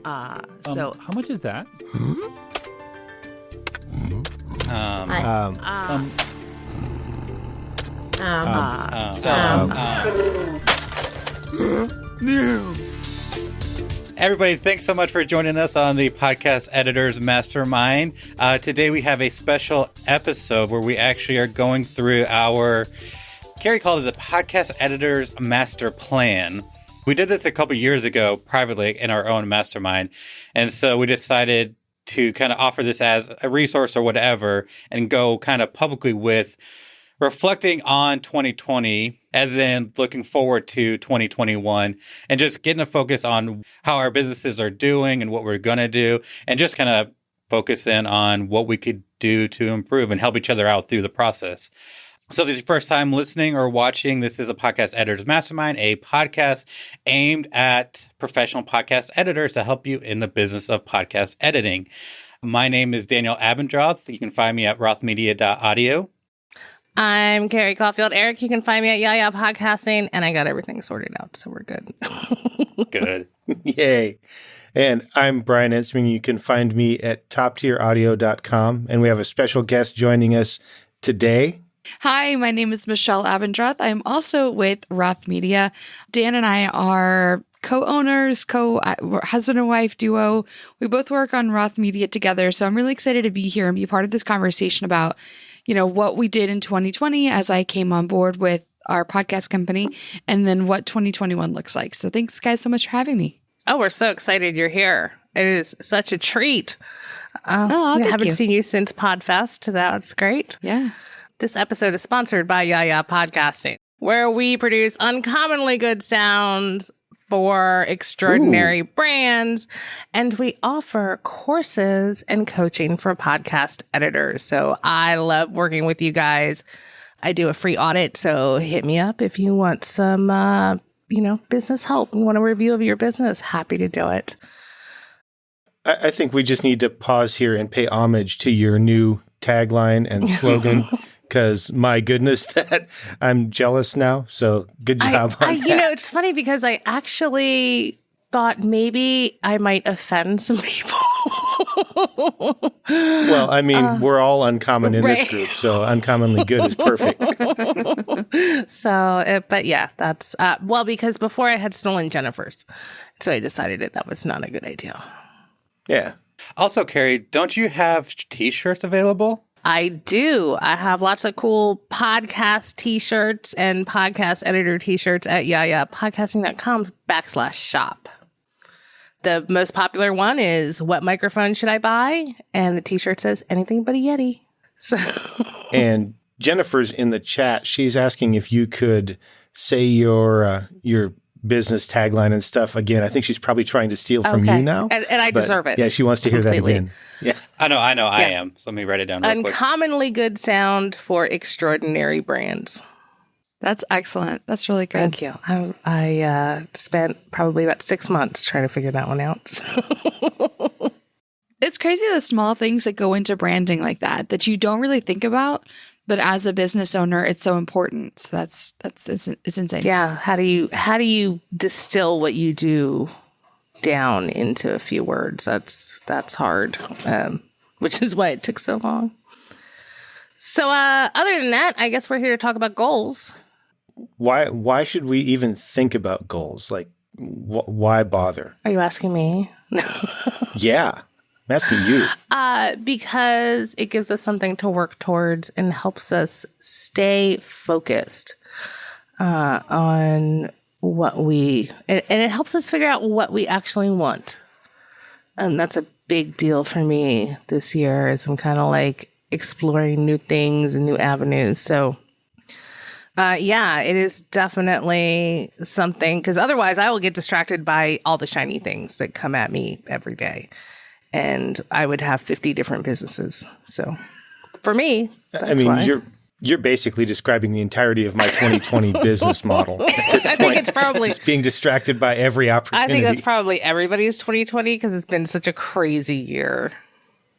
How much is that? Everybody, thanks so much for joining us on the Podcast Editors Mastermind. Today we have a special episode where we actually are going through our, Carrie called it the Podcast Editors Master Plan. We did this a couple years ago privately in our own mastermind. And so we decided to kind of offer this as a resource or whatever and go kind of publicly with reflecting on 2020 and then looking forward to 2021 and just getting a focus on how our businesses are doing and what we're going to do and just kind of focus in on what we could do to improve and help each other out through the process. So if this is your first time listening or watching, this is a Podcast Editors Mastermind, a podcast aimed at professional podcast editors to help you in the business of podcast editing. My name is Daniel Abendroth. You can find me at rothmedia.audio. I'm Carrie Caulfield. Eric, you can find me at Yaya Podcasting, and I got everything sorted out, so we're good. Good. Yay. And I'm Brian Ensman. You can find me at toptieraudio.com, and we have a special guest joining us today. Hi, my name is Michelle Abendroth. I'm also with Roth Media. Dan and I are co-owners, husband and wife duo. We both work on Roth Media together. So I'm really excited to be here and be part of this conversation about, what we did in 2020 as I came on board with our podcast company and then what 2021 looks like. So thanks guys so much for having me. Oh, we're so excited you're here. It is such a treat. I haven't seen you since PodFest. That's great. Yeah. This episode is sponsored by Yaya Podcasting, where we produce uncommonly good sounds for extraordinary brands, and we offer courses and coaching for podcast editors. So I love working with you guys. I do a free audit, so hit me up if you want some, business help. You want a review of your business, happy to do it. I think we just need to pause here and pay homage to your new tagline and slogan. Because my goodness, that I'm jealous now. So good job on that. It's funny because I actually thought maybe I might offend some people. Well, I mean, we're all uncommon in this group, so uncommonly good is perfect. But yeah, that's, because before I had stolen Jennifer's. So I decided that was not a good idea. Yeah. Also, Carrie, don't you have t-shirts available? I do. I have lots of cool podcast t-shirts and podcast editor t-shirts at yayapodcasting.com/shop. The most popular one is, what microphone should I buy? And the t-shirt says, anything but a Yeti. So. And Jennifer's in the chat. She's asking if you could say your business tagline and stuff again. I think she's probably trying to steal from you now. And I deserve it. Yeah, she wants to hear that again. Yeah. I know, I am. So let me write it down real quick. Uncommonly good sound for extraordinary brands. That's excellent. That's really good. Thank you. I spent probably about 6 months trying to figure that one out. It's crazy the small things that go into branding like that you don't really think about. But as a business owner, it's so important. So it's insane. Yeah. How do you distill what you do down into a few words? That's hard. Which is why it took so long. So other than that, I guess we're here to talk about goals. Why should we even think about goals? Like, why bother? Are you asking me? Yeah. I'm asking you. Because it gives us something to work towards and helps us stay focused on what and it helps us figure out what we actually want. And that's a big deal for me this year, as I'm kind of like exploring new things and new avenues. So it is definitely something, because otherwise I will get distracted by all the shiny things that come at me every day. And I would have 50 different businesses. So for me, that's why. You're basically describing the entirety of my 2020 business model. I think it's probably just being distracted by every opportunity. I think that's probably everybody's 2020 because it's been such a crazy year.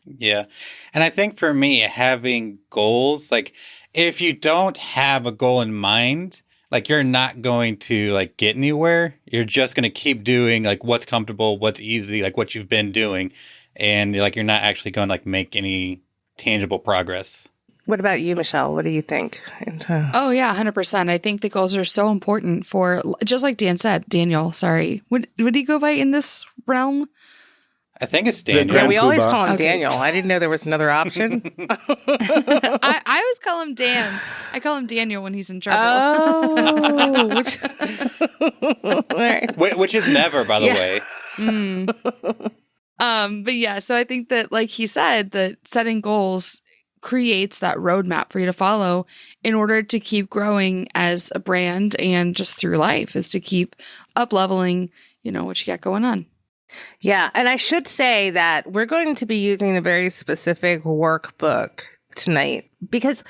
Yeah. And I think for me, having goals, like if you don't have a goal in mind, like you're not going to like get anywhere. You're just going to keep doing like what's comfortable, what's easy, like what you've been doing. And like you're not actually going to like make any tangible progress. What about you, Michelle? What do you think? Oh, yeah, 100%. I think the goals are so important for, just like Daniel, sorry. Would he go by in this realm? I think it's Daniel. Yeah, we always Poobah. call him Okay. Daniel. I didn't know there was another option. I always call him Dan. I call him Daniel when he's in trouble. Oh, Which is never, by the way. But yeah, so I think that, like he said, that setting goals creates that roadmap for you to follow in order to keep growing as a brand and just through life, is to keep up leveling, what you got going on. Yeah, and I should say that we're going to be using a very specific workbook tonight because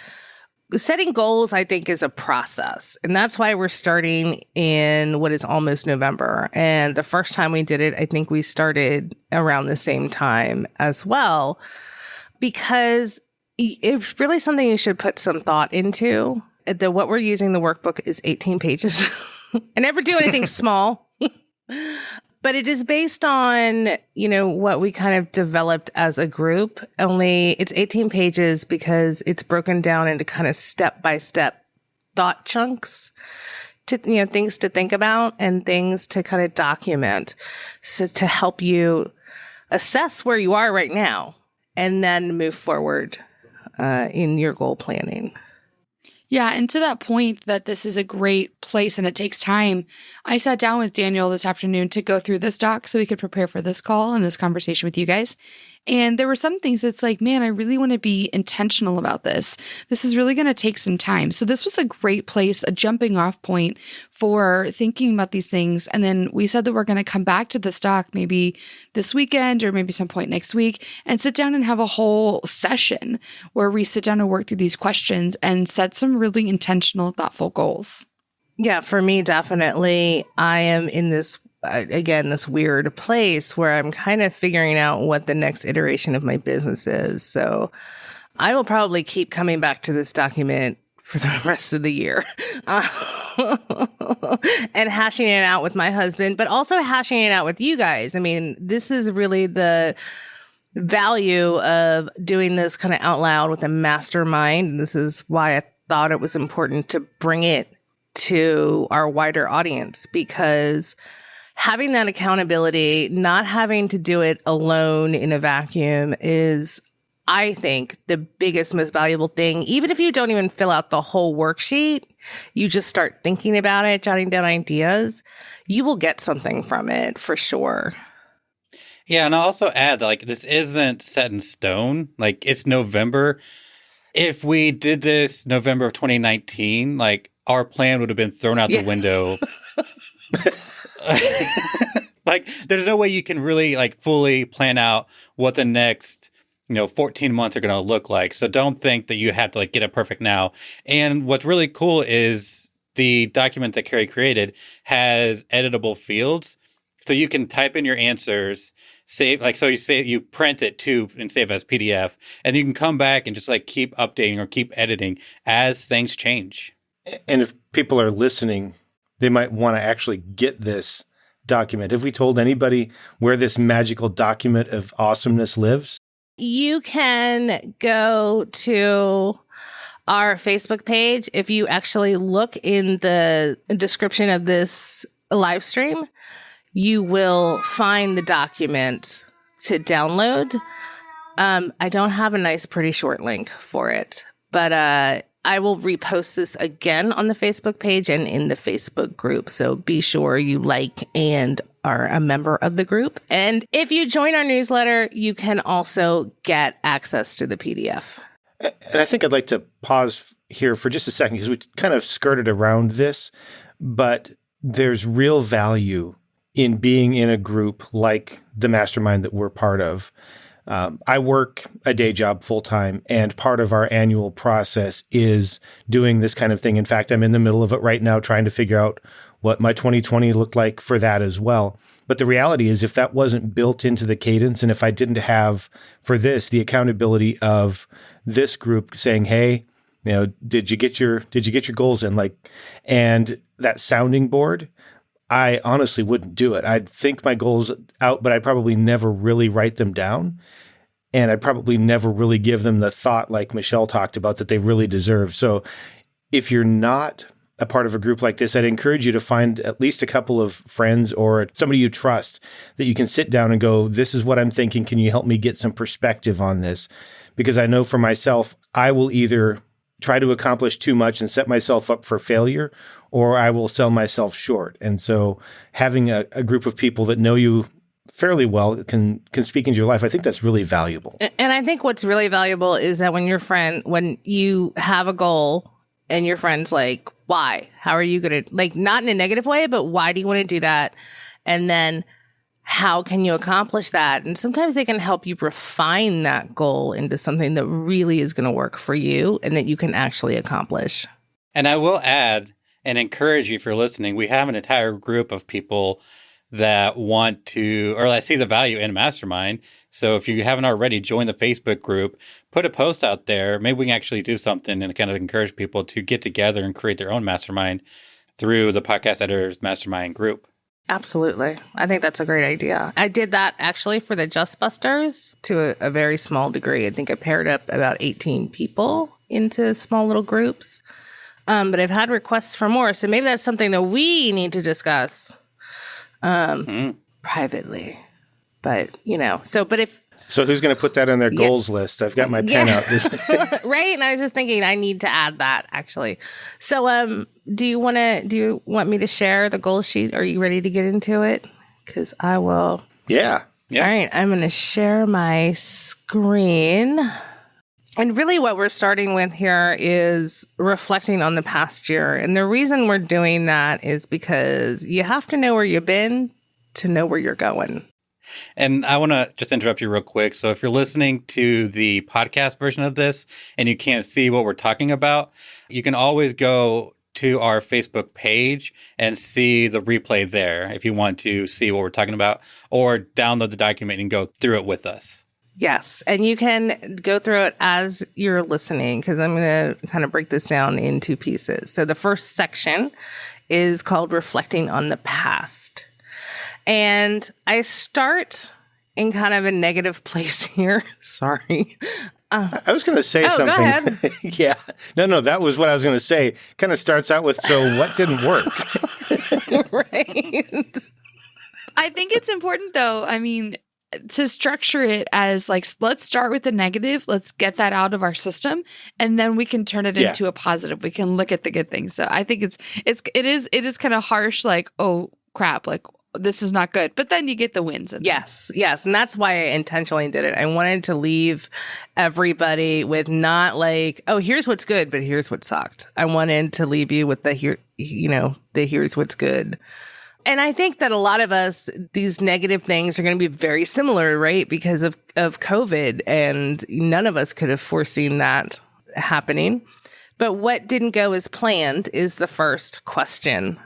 setting goals, I think, is a process. And that's why we're starting in what is almost November. And the first time we did it, I think we started around the same time as well, because it's really something you should put some thought into. What we're using, the workbook, is 18 pages. I never do anything small. But it is based on, what we kind of developed as a group. Only it's 18 pages because it's broken down into kind of step-by-step thought chunks to, things to think about and things to kind of document, so to help you assess where you are right now and then move forward in your goal planning. Yeah, and to that point that this is a great place and it takes time, I sat down with Daniel this afternoon to go through this doc so we could prepare for this call and this conversation with you guys. And there were some things that's like, man, I really want to be intentional about this. This is really going to take some time. So this was a great place, a jumping off point for thinking about these things. And then we said that we're going to come back to this doc maybe this weekend or maybe some point next week and sit down and have a whole session where we sit down and work through these questions and set some really intentional, thoughtful goals. Yeah, for me, definitely. I am in this weird place where I'm kind of figuring out what the next iteration of my business is. So I will probably keep coming back to this document for the rest of the year and hashing it out with my husband, but also hashing it out with you guys. I mean, this is really the value of doing this kind of out loud with a mastermind. This is why I thought it was important to bring it to our wider audience, because having that accountability, not having to do it alone in a vacuum, is, I think, the biggest, most valuable thing. Even if you don't even fill out the whole worksheet, you just start thinking about it, jotting down ideas, you will get something from it for sure. Yeah, and I'll also add that, like, this isn't set in stone. Like, it's November. If we did this November of 2019, like, our plan would have been thrown out the window. Like, there's no way you can really like fully plan out what the next 14 months are going to look like. So don't think that you have to like get it perfect now. And what's really cool is the document that Carrie created has editable fields, so you can type in your answers, save, like, so you print it too and save as PDF, and you can come back and just like keep updating or keep editing as things change. And if people are listening, they might want to actually get this document. Have we told anybody where this magical document of awesomeness lives? You can go to our Facebook page. If you actually look in the description of this live stream, you will find the document to download. I don't have a nice, pretty short link for it, but I will repost this again on the Facebook page and in the Facebook group. So be sure you like and are a member of the group. And if you join our newsletter, you can also get access to the PDF. And I think I'd like to pause here for just a second, because we kind of skirted around this, but there's real value in being in a group like the mastermind that we're part of. I work a day job full time, and part of our annual process is doing this kind of thing. In fact, I'm in the middle of it right now, trying to figure out what my 2020 looked like for that as well. But the reality is, if that wasn't built into the cadence, and if I didn't have for this the accountability of this group saying, hey, did you get your goals in? And that sounding board, I honestly wouldn't do it. I'd think my goals out, but I'd probably never really write them down. And I'd probably never really give them the thought like Michelle talked about that they really deserve. So if you're not a part of a group like this, I'd encourage you to find at least a couple of friends or somebody you trust that you can sit down and go, this is what I'm thinking. Can you help me get some perspective on this? Because I know for myself, I will either try to accomplish too much and set myself up for failure, or I will sell myself short. And so having a group of people that know you fairly well can speak into your life, I think that's really valuable. And I think what's really valuable is that when you have a goal and your friend's like, why? How are you going to, not in a negative way, but why do you want to do that? And then how can you accomplish that? And sometimes they can help you refine that goal into something that really is going to work for you and that you can actually accomplish. And I will add and encourage you, if you're listening, we have an entire group of people that want to, or that see the value in Mastermind. So if you haven't already joined the Facebook group, put a post out there. Maybe we can actually do something and kind of encourage people to get together and create their own mastermind through the Podcast Editors Mastermind group. Absolutely. I think that's a great idea. I did that actually for the Just Busters to a very small degree. I think I paired up about 18 people into small little groups. But I've had requests for more. So maybe that's something that we need to discuss privately. But, So who's going to put that on their goals list? I've got my pen out. Right? And I was just thinking I need to add that, actually. So do you want me to share the goal sheet? Are you ready to get into it? Because I will. Yeah. All right. I'm going to share my screen. And really what we're starting with here is reflecting on the past year. And the reason we're doing that is because you have to know where you've been to know where you're going. And I want to just interrupt you real quick. So if you're listening to the podcast version of this and you can't see what we're talking about, you can always go to our Facebook page and see the replay there if you want to see what we're talking about, or download the document and go through it with us. Yes. And you can go through it as you're listening, because I'm going to kind of break this down in two pieces. So the first section is called Reflecting on the Past. And I start in kind of a negative place here. Sorry. I was going to say something. Go ahead. Yeah. No, that was what I was going to say. Kind of starts out with, so what didn't work? Right. I think it's important, though, to structure it as let's start with the negative. Let's get that out of our system, and then we can turn it into a positive. We can look at the good things. So I think it is kind of harsh, oh crap, this is not good. But then you get the wins. Yes. And that's why I intentionally did it. I wanted to leave everybody with not oh, here's what's good, but here's what sucked. I wanted to leave you with the here's what's good. And I think that a lot of us, these negative things are going to be very similar, right? Because of COVID, and none of us could have foreseen that happening. But what didn't go as planned is the first question.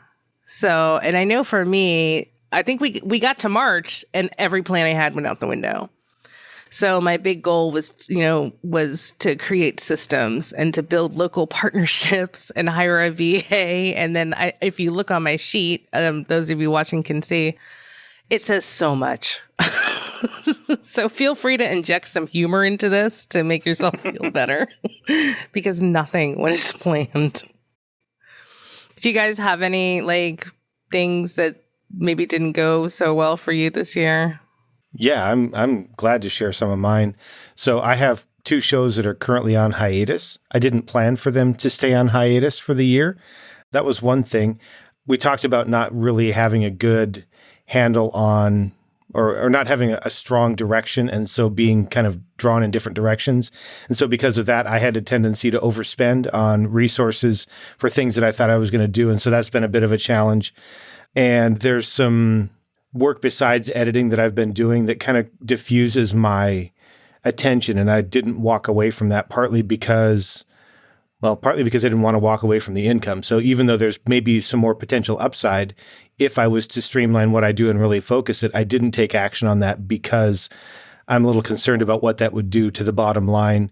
So, and I know for me, I think we got to March and every plan I had went out the window. So my big goal was to create systems and to build local partnerships and hire a VA. And then if you look on my sheet, those of you watching can see, it says so much. So feel free to inject some humor into this to make yourself feel better, because nothing was planned. Do you guys have any things that maybe didn't go so well for you this year? Yeah, I'm glad to share some of mine. So I have 2 shows that are currently on hiatus. I didn't plan for them to stay on hiatus for the year. That was one thing. We talked about not really having a good handle on, or not having a strong direction, and so being kind of drawn in different directions. And so because of that, I had a tendency to overspend on resources for things that I thought I was going to do. And so that's been a bit of a challenge. And there's some work besides editing that I've been doing that kind of diffuses my attention. And I didn't walk away from that partly because I didn't want to walk away from the income. So even though there's maybe some more potential upside, if I was to streamline what I do and really focus it, I didn't take action on that because I'm a little concerned about what that would do to the bottom line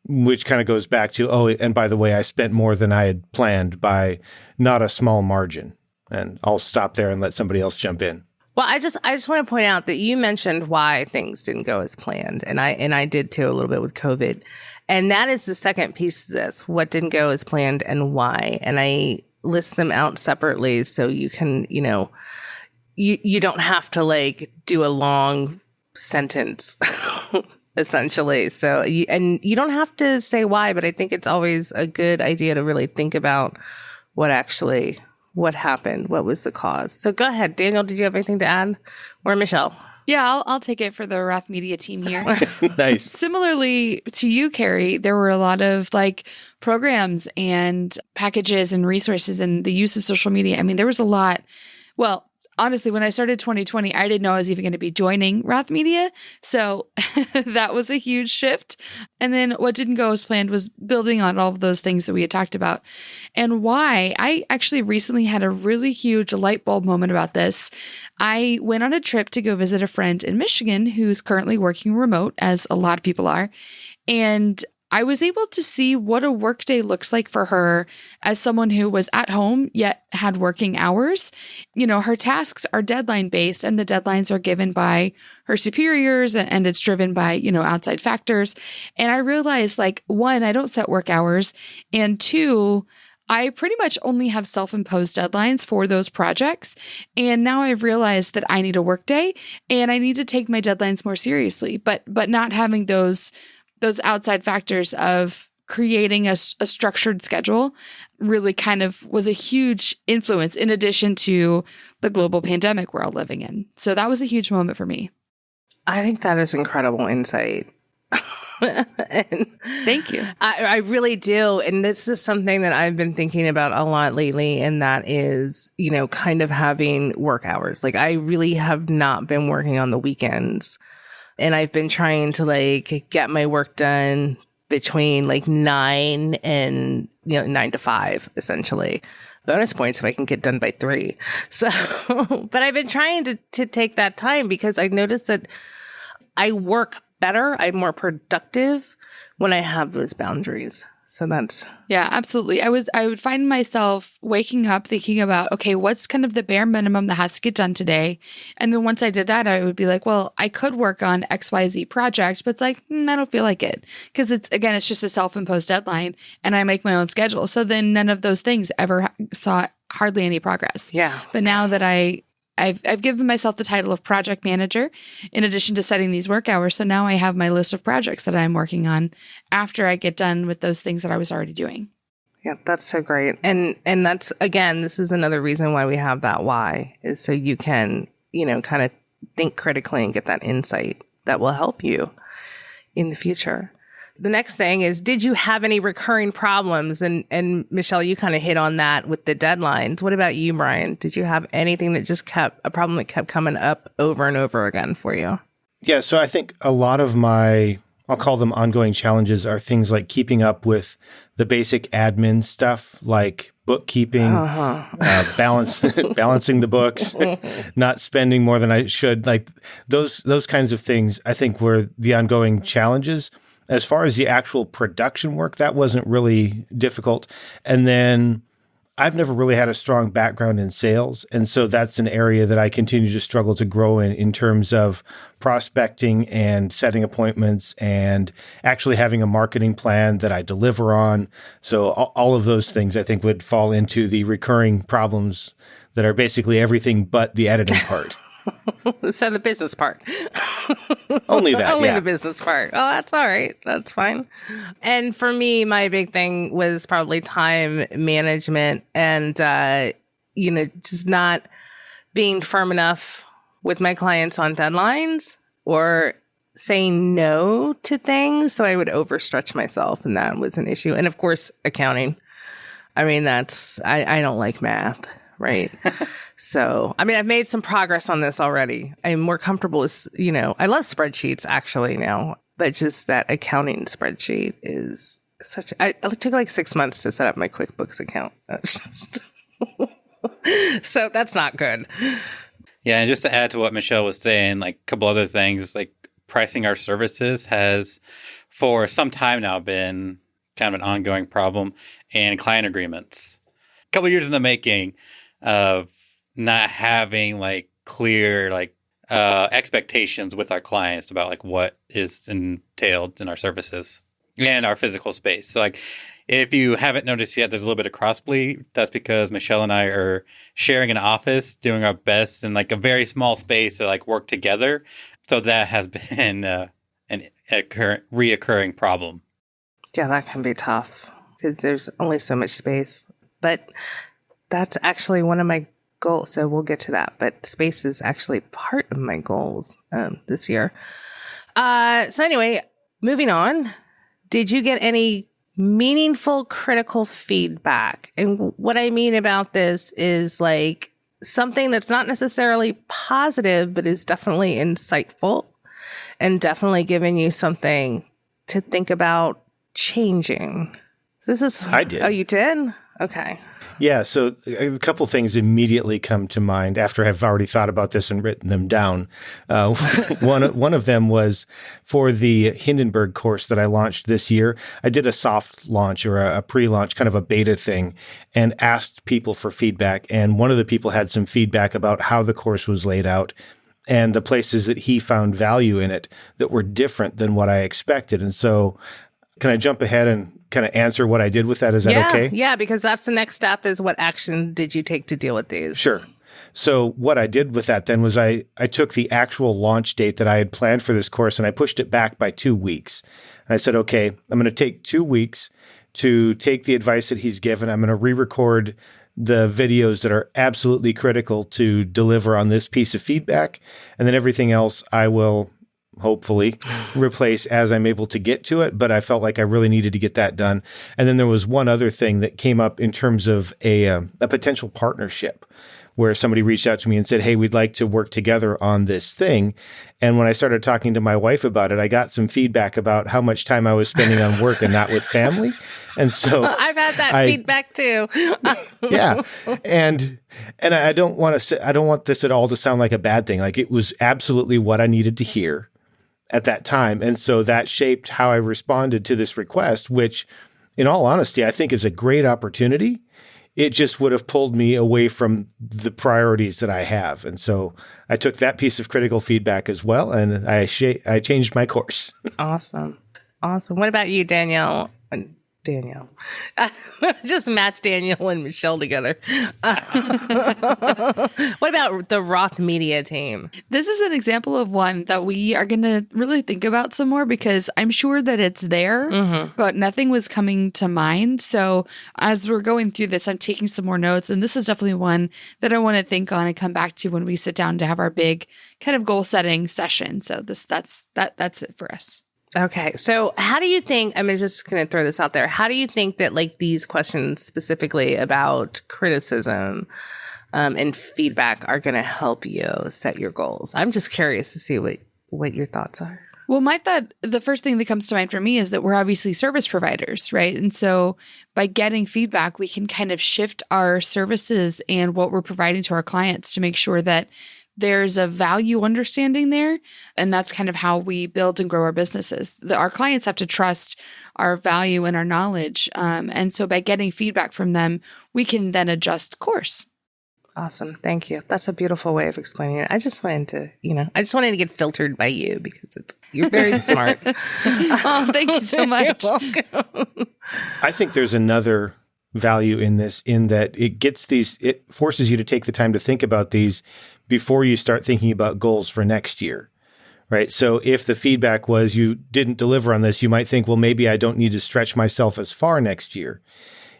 which kind of goes back to, oh, and by the way, I spent more than I had planned by not a small margin. And I'll stop there and let somebody else jump in. Well, I just want to point out that you mentioned why things didn't go as planned, and I did too a little bit with COVID, and that is the second piece of this: what didn't go as planned and why. And I list them out separately so you can, you don't have to like do a long sentence, essentially. So you don't have to say why, but I think it's always a good idea to really think about what happened, what was the cause. So go ahead, Daniel, did you have anything to add? Or Michelle? Yeah, I'll take it for the Roth Media team here. Nice. Similarly to you, Carrie, there were a lot of like programs and packages and resources and the use of social media. I mean, there was a lot. Well, honestly, when I started 2020, I didn't know I was even going to be joining Roth Media. So that was a huge shift. And then what didn't go as planned was building on all of those things that we had talked about. And why? I actually recently had a really huge light bulb moment about this. I went on a trip to go visit a friend in Michigan who's currently working remote, as a lot of people are. And I was able to see what a workday looks like for her as someone who was at home yet had working hours. Her tasks are deadline based, and the deadlines are given by her superiors, and it's driven by, outside factors. And I realized, like, one, I don't set work hours, and two, I pretty much only have self-imposed deadlines for those projects. And now I've realized that I need a workday and I need to take my deadlines more seriously, but not having those outside factors of creating a structured schedule really kind of was a huge influence in addition to the global pandemic we're all living in. So that was a huge moment for me. I think that is incredible insight. And thank you. I really do. And this is something that I've been thinking about a lot lately. And that is, kind of having work hours. Like, I really have not been working on the weekends. And I've been trying to like get my work done between like 9 and 9 to 5, essentially. Bonus points if I can get done by 3. So, but I've been trying to take that time because I noticed that I work better. I'm more productive when I have those boundaries. So that's... Yeah, absolutely. I would find myself waking up thinking about, okay, what's kind of the bare minimum that has to get done today? And then once I did that, I would be like, well, I could work on XYZ project, but it's like, I don't feel like it. Because it's just a self-imposed deadline and I make my own schedule. So then none of those things ever saw hardly any progress. Yeah. But now that I've given myself the title of project manager in addition to setting these work hours. So now I have my list of projects that I'm working on after I get done with those things that I was already doing. Yeah, that's so great. And that's, again, this is another reason why we have that why, is so you can, kind of think critically and get that insight that will help you in the future. The next thing is, did you have any recurring problems? And Michelle, you kind of hit on that with the deadlines. What about you, Brian? Did you have anything that just a problem that kept coming up over and over again for you? Yeah, so I think a lot of my, I'll call them ongoing challenges, are things like keeping up with the basic admin stuff, like bookkeeping, balancing the books, not spending more than I should. Like those kinds of things, I think, were the ongoing challenges. As far as the actual production work, that wasn't really difficult. And then I've never really had a strong background in sales. And so that's an area that I continue to struggle to grow in terms of prospecting and setting appointments and actually having a marketing plan that I deliver on. So all of those things I think would fall into the recurring problems that are basically everything but the editing part. So the business part. Only that, Only yeah. the business part. Oh, that's all right. That's fine. And for me, my big thing was probably time management and, just not being firm enough with my clients on deadlines or saying no to things. So I would overstretch myself, and that was an issue. And of course, accounting. I mean, I don't like math, right? So, I mean, I've made some progress on this already. I'm more comfortable with, I love spreadsheets actually now, but just that accounting spreadsheet is it took like 6 months to set up my QuickBooks account. That's just, so that's not good. Yeah. And just to add to what Michelle was saying, like a couple other things, like pricing our services has for some time now been kind of an ongoing problem, and client agreements. A couple of years in the making of not having like clear expectations with our clients about like what is entailed in our services and our physical space. So like if you haven't noticed yet, there's a little bit of crossbleed. That's because Michelle and I are sharing an office, doing our best in like a very small space to like work together. So that has been an reoccurring problem. Yeah, that can be tough because there's only so much space. But that's actually one of my goals. So we'll get to that. But space is actually part of my goals this year. So anyway, moving on. Did you get any meaningful critical feedback? And what I mean about this is like something that's not necessarily positive, but is definitely insightful and definitely giving you something to think about changing. I did. Oh, you did? Okay. Yeah, so a couple things immediately come to mind after I've already thought about this and written them down. One of them was for the Hindenburg course that I launched this year. I did a soft launch or a pre-launch, kind of a beta thing, and asked people for feedback. And one of the people had some feedback about how the course was laid out and the places that he found value in it that were different than what I expected. And so can I jump ahead and kind of answer what I did with that? Is that okay? Yeah, because that's the next step is what action did you take to deal with these? Sure. So what I did with that then was I took the actual launch date that I had planned for this course and I pushed it back by 2 weeks. And I said, okay, I'm going to take 2 weeks to take the advice that he's given. I'm going to re-record the videos that are absolutely critical to deliver on this piece of feedback. And then everything else I will hopefully replace as I'm able to get to it. But I felt like I really needed to get that done. And then there was one other thing that came up in terms of a potential partnership where somebody reached out to me and said, hey, we'd like to work together on this thing. And when I started talking to my wife about it, I got some feedback about how much time I was spending on work and not with family. And so I've had that feedback too. Yeah. And I don't want this at all to sound like a bad thing. Like it was absolutely what I needed to hear at that time. And so that shaped how I responded to this request, which in all honesty, I think is a great opportunity. It just would have pulled me away from the priorities that I have. And so I took that piece of critical feedback as well, and I changed my course. Awesome. What about you, Danielle? Danielle. Just match Danielle and Michelle together. What about the Roth Media team? This is an example of one that we are going to really think about some more because I'm sure that it's there, but nothing was coming to mind. So as we're going through this, I'm taking some more notes, and this is definitely one that I want to think on and come back to when we sit down to have our big kind of goal setting session. So that's it for us. Okay. So how do you think, I'm just going to throw this out there. How do you think that like these questions specifically about criticism and feedback are going to help you set your goals? I'm just curious to see what your thoughts are. Well, the first thing that comes to mind for me is that we're obviously service providers, right? And so by getting feedback, we can kind of shift our services and what we're providing to our clients to make sure that there's a value understanding there. And that's kind of how we build and grow our businesses. Our clients have to trust our value and our knowledge. And so by getting feedback from them, we can then adjust course. Awesome. Thank you. That's a beautiful way of explaining it. I just wanted to get filtered by you because you're very smart. Oh, thank you so much. You're welcome. I think there's another value in this, in that it forces you to take the time to think about these before you start thinking about goals for next year, right? So if the feedback was you didn't deliver on this, you might think, well, maybe I don't need to stretch myself as far next year.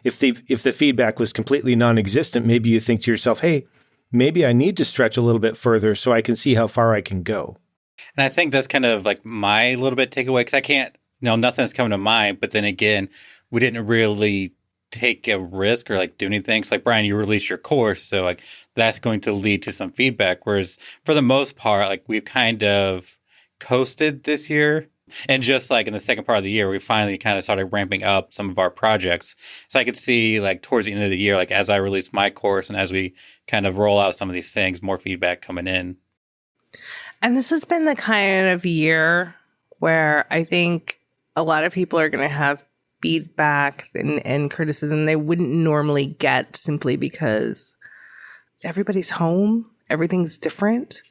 If the feedback was completely non-existent, maybe you think to yourself, hey, maybe I need to stretch a little bit further so I can see how far I can go. And I think that's kind of like my little bit takeaway, because I can't, nothing's coming to mind. But then again, we didn't really take a risk or like do anything. So like, Brian, you released your course, so like that's going to lead to some feedback. Whereas for the most part, like we've kind of coasted this year. And just like in the second part of the year, we finally kind of started ramping up some of our projects. So I could see like towards the end of the year, like as I release my course and as we kind of roll out some of these things, more feedback coming in. And this has been the kind of year where I think a lot of people are going to have feedback and criticism they wouldn't normally get simply because everybody's home. Everything's different.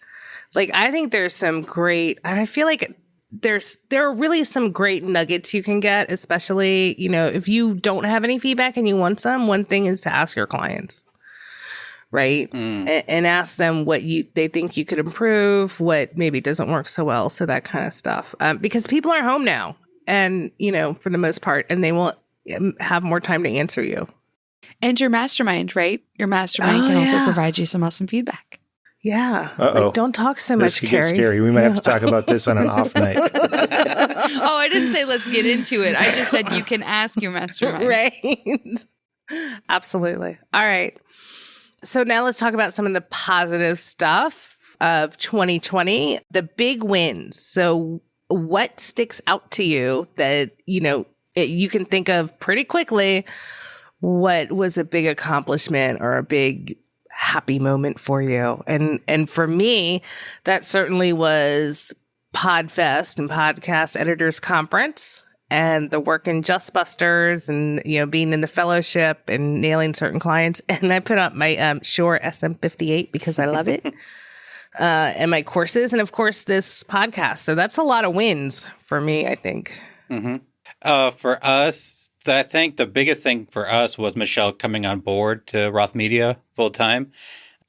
Like, I think there's some great, I feel like there are really some great nuggets you can get, especially, you know, if you don't have any feedback and you want some, one thing is to ask your clients, right? And ask them what they think you could improve, what maybe doesn't work so well. So that kind of stuff. Because people are home now and, you know, for the most part, and they will have more time to answer you. And your mastermind, right? Your mastermind can also provide you some awesome feedback. Yeah. Like, don't talk so much, Carrie. This gets scary. We might have to talk about this on an off night. Oh, I didn't say let's get into it. I just said you can ask your mastermind. Right. Absolutely. All right. So now let's talk about some of the positive stuff of 2020, the big wins. So what sticks out to you that, you know, you can think of pretty quickly? What was a big accomplishment or a big happy moment for you? And for me, that certainly was PodFest and Podcast Editors Conference and the work in Justbusters and, you know, being in the fellowship and nailing certain clients. And I put up my Shure SM58 because I love it. And my courses, and of course this podcast. So that's a lot of wins for me, I think. For us, I think the biggest thing for us was Michelle coming on board to Roth Media full time,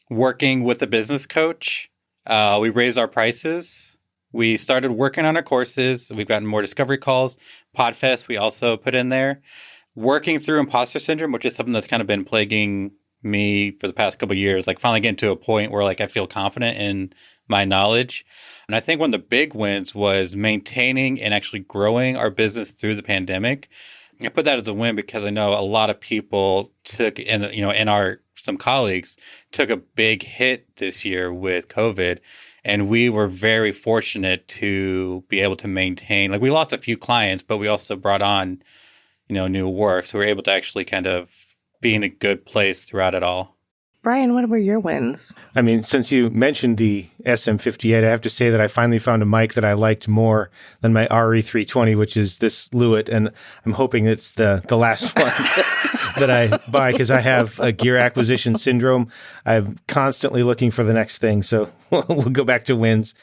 working with a business coach. We raised our prices. We started working on our courses. We've gotten more discovery calls. PodFest, we also put in there. Working through imposter syndrome, which is something that's kind of been plaguing me for the past couple of years, like finally getting to a point where like I feel confident in my knowledge. And I think one of the big wins was maintaining and actually growing our business through the pandemic. I put that as a win because I know a lot of people took, and you know, some colleagues took a big hit this year with COVID, and we were very fortunate to be able to maintain. Like, we lost a few clients, but we also brought on, you know, new work, so we were able to actually kind of be in a good place throughout it all. Brian, what were your wins? I mean, since you mentioned the SM58, I have to say that I finally found a mic that I liked more than my RE320, which is this Lewitt, and I'm hoping it's the last one that I buy because I have a gear acquisition syndrome. I'm constantly looking for the next thing, so we'll go back to wins.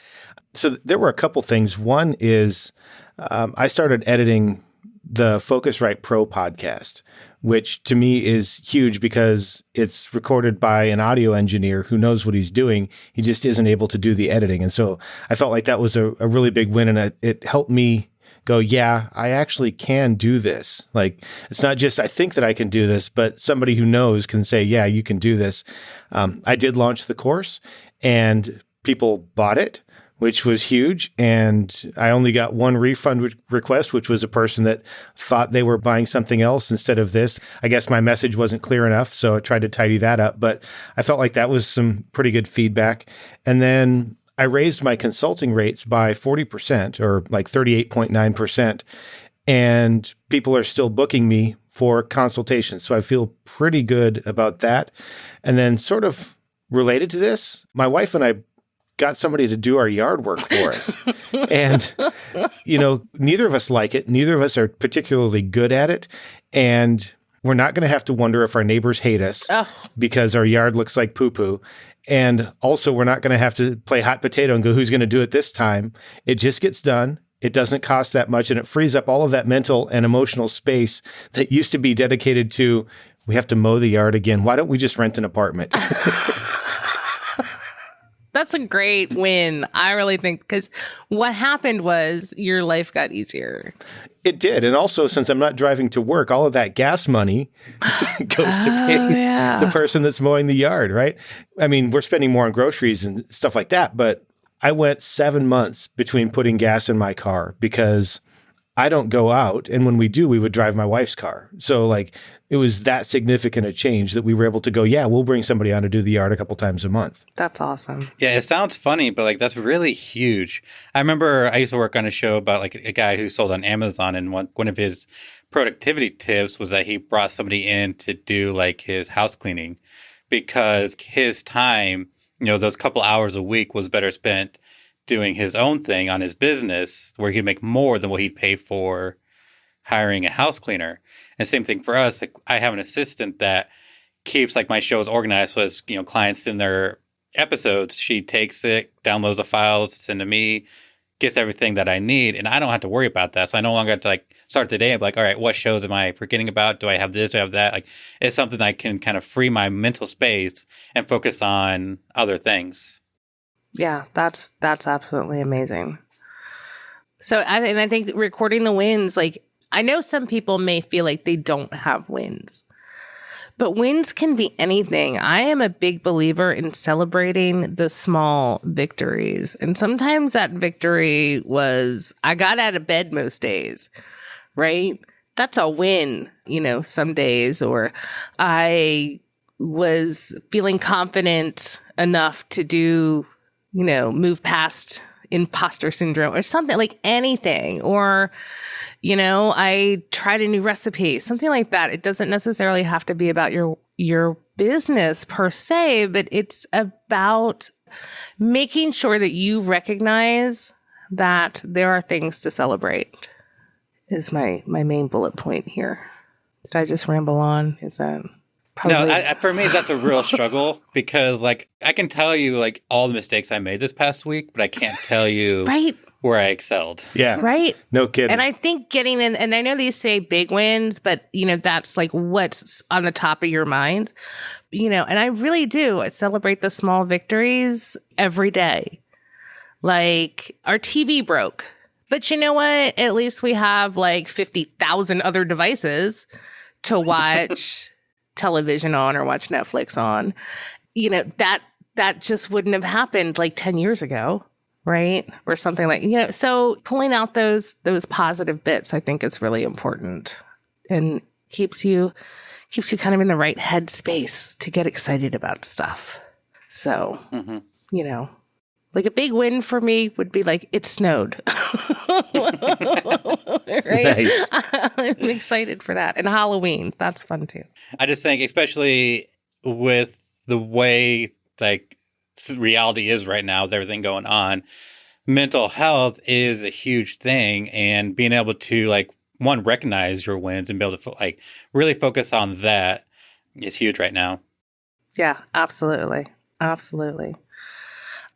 So there were a couple things. One is I started editing the Focusrite Pro podcast, which to me is huge because it's recorded by an audio engineer who knows what he's doing. He just isn't able to do the editing. And so I felt like that was a really big win. And it helped me go, yeah, I actually can do this. Like, it's not just, I think that I can do this, but somebody who knows can say, yeah, you can do this. I did launch the course and people bought it, which was huge. And I only got one refund request, which was a person that thought they were buying something else instead of this. I guess my message wasn't clear enough, so I tried to tidy that up. But I felt like that was some pretty good feedback. And then I raised my consulting rates by 40% or like 38.9%. And people are still booking me for consultations. So I feel pretty good about that. And then sort of related to this, my wife and I got somebody to do our yard work for us. And, you know, neither of us like it. Neither of us are particularly good at it. And we're not going to have to wonder if our neighbors hate us because our yard looks like poo-poo. And also, we're not going to have to play hot potato and go, who's going to do it this time? It just gets done. It doesn't cost that much. And it frees up all of that mental and emotional space that used to be dedicated to, we have to mow the yard again. Why don't we just rent an apartment? That's a great win. I really think, because what happened was your life got easier. It did. And also, since I'm not driving to work, all of that gas money goes to pay the person that's mowing the yard, right? I mean, we're spending more on groceries and stuff like that, but I went 7 months between putting gas in my car because I don't go out. And when we do, we would drive my wife's car. So like, it was that significant a change that we were able to go, yeah, we'll bring somebody on to do the yard a couple times a month. That's awesome. Yeah, it sounds funny, but like that's really huge. I remember I used to work on a show about like a guy who sold on Amazon, and one of his productivity tips was that he brought somebody in to do like his house cleaning because his time, you know, those couple hours a week was better spent doing his own thing on his business where he'd make more than what he'd pay for hiring a house cleaner. And same thing for us. Like, I have an assistant that keeps like my shows organized. So as clients in their episodes, she takes it, downloads the files, send to me, gets everything that I need, and I don't have to worry about that. So I no longer have to like start the day and be like, all right, what shows am I forgetting about? Do I have this? Do I have that? Like, it's something I can kind of free my mental space and focus on other things. Yeah, that's absolutely amazing. So I think recording the wins, like, I know some people may feel like they don't have wins, but wins can be anything. I am a big believer in celebrating the small victories. And sometimes that victory was, I got out of bed most days, right? That's a win, some days. Or I was feeling confident enough to do, move past imposter syndrome or something, like anything. Or, I tried a new recipe, something like that. It doesn't necessarily have to be about your business per se, but it's about making sure that you recognize that there are things to celebrate is my main bullet point here. Did I just ramble on? Is that... Probably. No, for me, that's a real struggle because, like, I can tell you, like, all the mistakes I made this past week, but I can't tell you right. where I excelled. Yeah. Right. No kidding. And I think getting in, and I know these say big wins, but, that's like what's on the top of your mind, and I really do. I celebrate the small victories every day. Like, our TV broke, but you know what? At least we have like 50,000 other devices to watch television on or watch Netflix on. That just wouldn't have happened like 10 years ago, right? Or something like, so pulling out those positive bits, I think is really important and keeps you kind of in the right headspace to get excited about stuff. So, like a big win for me would be like, it snowed. Right? Nice. I'm excited for that. And Halloween, that's fun too. I just think, especially with the way like reality is right now with everything going on, mental health is a huge thing. And being able to like, one, recognize your wins and be able to like really focus on that is huge right now. Yeah, absolutely. Absolutely.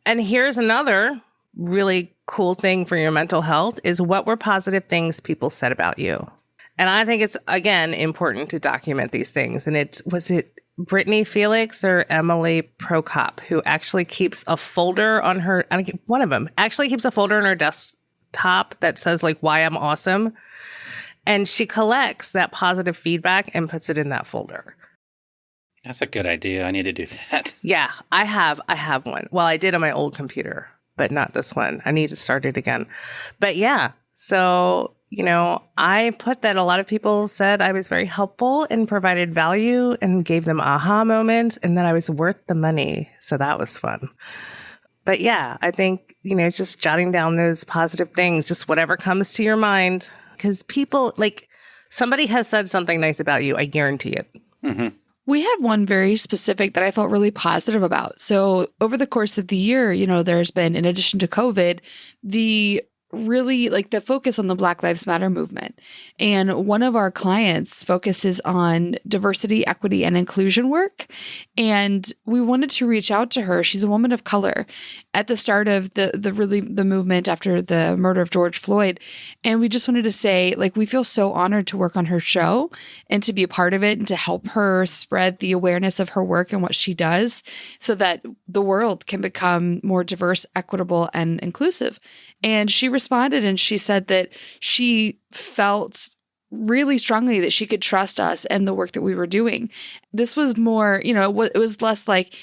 And here's another really cool thing for your mental health is what were positive things people said about you. And I think it's, again, important to document these things. And was it Brittany Felix or Emily Prokop who actually keeps a folder on her, one of them actually keeps a folder on her desktop that says like, why I'm awesome. And she collects that positive feedback and puts it in that folder. That's a good idea. I need to do that. Yeah, I have one. Well, I did on my old computer, but not this one. I need to start it again. But yeah, so, I put that a lot of people said I was very helpful and provided value and gave them aha moments and that I was worth the money. So that was fun. But yeah, I think, just jotting down those positive things, just whatever comes to your mind, because people, like, somebody has said something nice about you. I guarantee it. Mm-hmm. We had one very specific that I felt really positive about. So over the course of the year, there's been, in addition to COVID, the really like the focus on the Black Lives Matter movement. And one of our clients focuses on diversity, equity, and inclusion work. And we wanted to reach out to her. She's a woman of color at the start of the movement after the murder of George Floyd. And we just wanted to say, like, we feel so honored to work on her show and to be a part of it and to help her spread the awareness of her work and what she does so that the world can become more diverse, equitable, and inclusive. And she responded and she said that she felt really strongly that she could trust us and the work that we were doing. This was more, it was less like,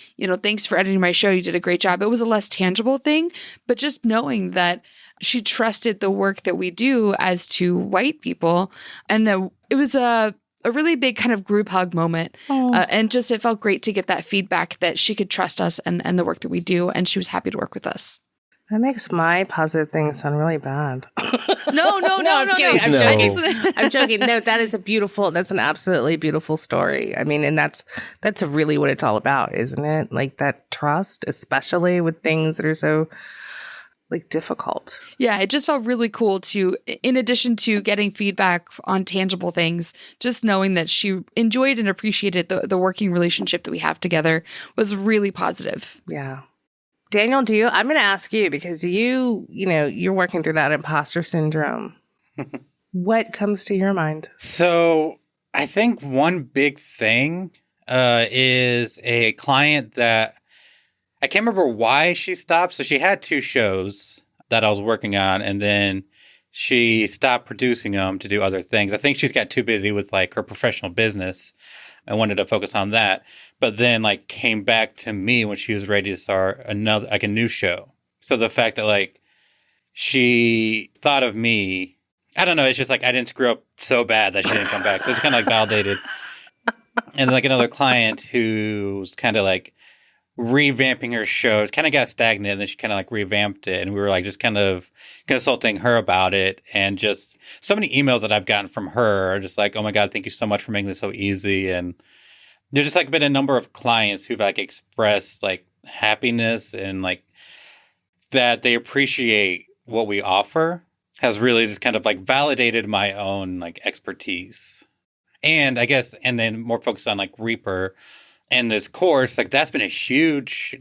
thanks for editing my show. You did a great job. It was a less tangible thing, but just knowing that she trusted the work that we do as two white people and that it was a really big kind of group hug moment. And just, it felt great to get that feedback that she could trust us and the work that we do. And she was happy to work with us. That makes my positive things sound really bad. No, I'm kidding. I'm No. joking. I'm joking. No, that's an absolutely beautiful story. I mean, and that's really what it's all about, isn't it? Like that trust, especially with things that are so like difficult. Yeah, it just felt really cool to, in addition to getting feedback on tangible things, just knowing that she enjoyed and appreciated the working relationship that we have together was really positive. Yeah. Daniel, I'm going to ask you because you're working through that imposter syndrome. What comes to your mind? So I think one big thing is a client that I can't remember why she stopped. So she had 2 shows that I was working on, and then she stopped producing them to do other things. I think she's got too busy with like her professional business and wanted to focus on that. But then like came back to me when she was ready to start another, like a new show. So the fact that like she thought of me, I don't know, it's just like I didn't screw up so bad that she didn't come back. So it's kind of like validated. And like another client who's kind of like revamping her show, kind of got stagnant, and then she kind of like revamped it, and we were like just kind of consulting her about it. And just so many emails that I've gotten from her are just like, oh my God, thank you so much for making this so easy. And there's just like been a number of clients who've like expressed like happiness and like that they appreciate what we offer, has really just kind of like validated my own like expertise. And I guess, and then more focused on like Reaper and this course, like that's been a huge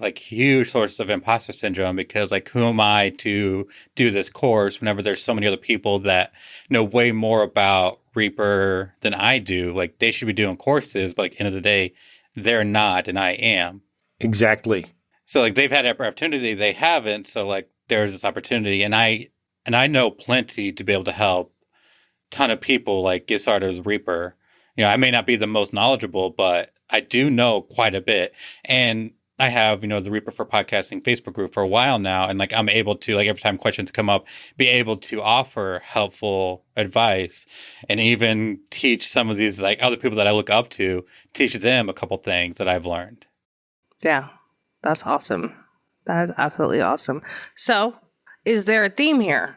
source of imposter syndrome, because like, who am I to do this course whenever there's so many other people that know way more about Reaper than I do? Like they should be doing courses, but like end of the day, they're not, and I am. Exactly. So like they've had opportunity, they haven't. So like there's this opportunity, and I know plenty to be able to help a ton of people like get started with Reaper. I may not be the most knowledgeable, but I do know quite a bit. And I have, the Reaper for Podcasting Facebook group for a while now. And like, I'm able to, like, every time questions come up, be able to offer helpful advice and even teach some of these, like, other people that I look up to, teach them a couple things that I've learned. Yeah, that's awesome. That is absolutely awesome. So is there a theme here?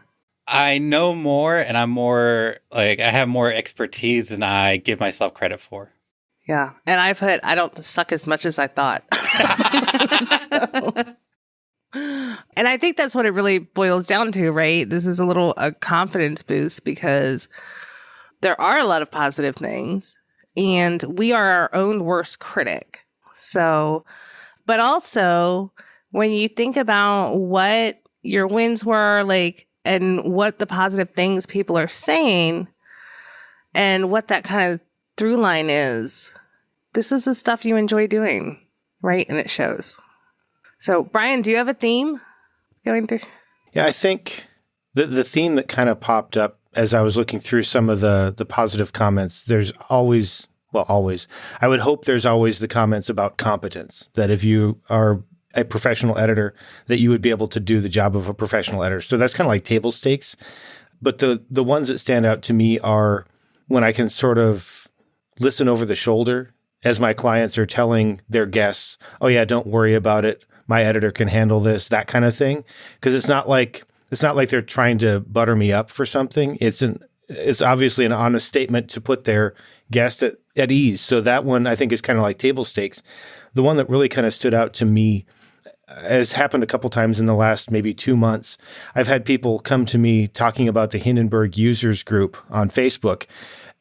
I know more, and I'm more like, I have more expertise than I give myself credit for. Yeah. And I don't suck as much as I thought. And I think that's what it really boils down to, right? This is a confidence boost, because there are a lot of positive things, and we are our own worst critic. So, but also when you think about what your wins were, like, and what the positive things people are saying and what that kind of through line is, this is the stuff you enjoy doing, right? And it shows. So, Brian, do you have a theme going through? Yeah, I think the theme that kind of popped up as I was looking through some of the positive comments, there's always, I would hope there's always the comments about competence, that if you are a professional editor, that you would be able to do the job of a professional editor. So that's kind of like table stakes. But the ones that stand out to me are when I can sort of listen over the shoulder as my clients are telling their guests, oh yeah, don't worry about it, my editor can handle this, that kind of thing. Because it's not like they're trying to butter me up for something. It's obviously an honest statement to put their guest at ease. So that one I think is kind of like table stakes. The one that really kind of stood out to me has happened a couple times in the last maybe 2 months. I've had people come to me talking about the Hindenburg users group on Facebook,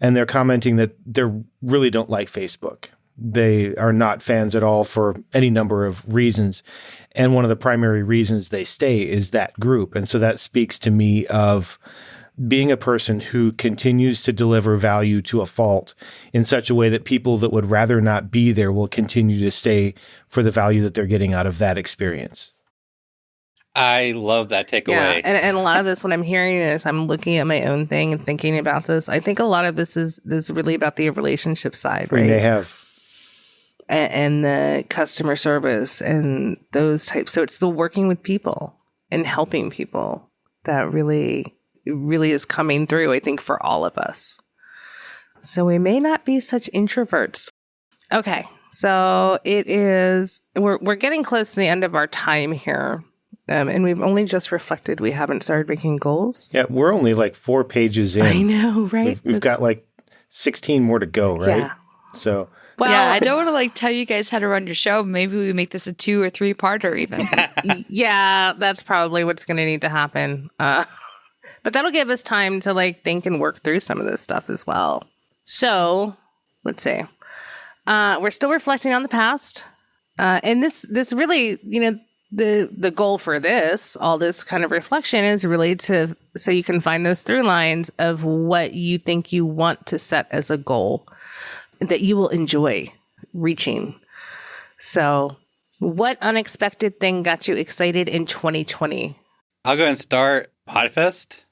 and they're commenting that they really don't like Facebook. They are not fans at all for any number of reasons. And one of the primary reasons they stay is that group. And so that speaks to me of being a person who continues to deliver value to a fault in such a way that people that would rather not be there will continue to stay for the value that they're getting out of that experience. I love that takeaway. Yeah, and a lot of this, what I'm hearing is I'm looking at my own thing and thinking about this. I think a lot of this is really about the relationship side, right? We may have. And the customer service and those types. So it's the working with people and helping people that really is coming through, I think, for all of us. So we may not be such introverts. Okay, so we're getting close to the end of our time here. And we've only just reflected. We haven't started making goals. Yeah, we're only like 4 pages in. I know, right? We've got like 16 more to go, right? Yeah. So Well, yeah, I don't want to like tell you guys how to run your show. Maybe we make this a 2 or 3 parter even. yeah, that's probably what's going to need to happen. But that'll give us time to like think and work through some of this stuff as well. So let's see. We're still reflecting on the past. And this really, the goal for all this kind of reflection is really so you can find those through lines of what you think you want to set as a goal that you will enjoy reaching. So what unexpected thing got you excited in 2020? I'll go and start Podfest.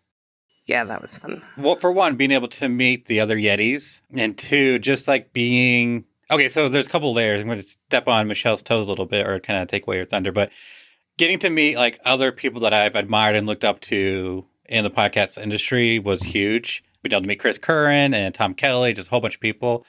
Yeah, that was fun. Well, for one, being able to meet the other Yetis, and two, just like being... Okay, so there's a couple layers. I'm going to step on Michelle's toes a little bit or kind of take away your thunder, but getting to meet like other people that I've admired and looked up to in the podcast industry was huge. Being able to meet Chris Curran and Tom Kelly, just a whole bunch of people.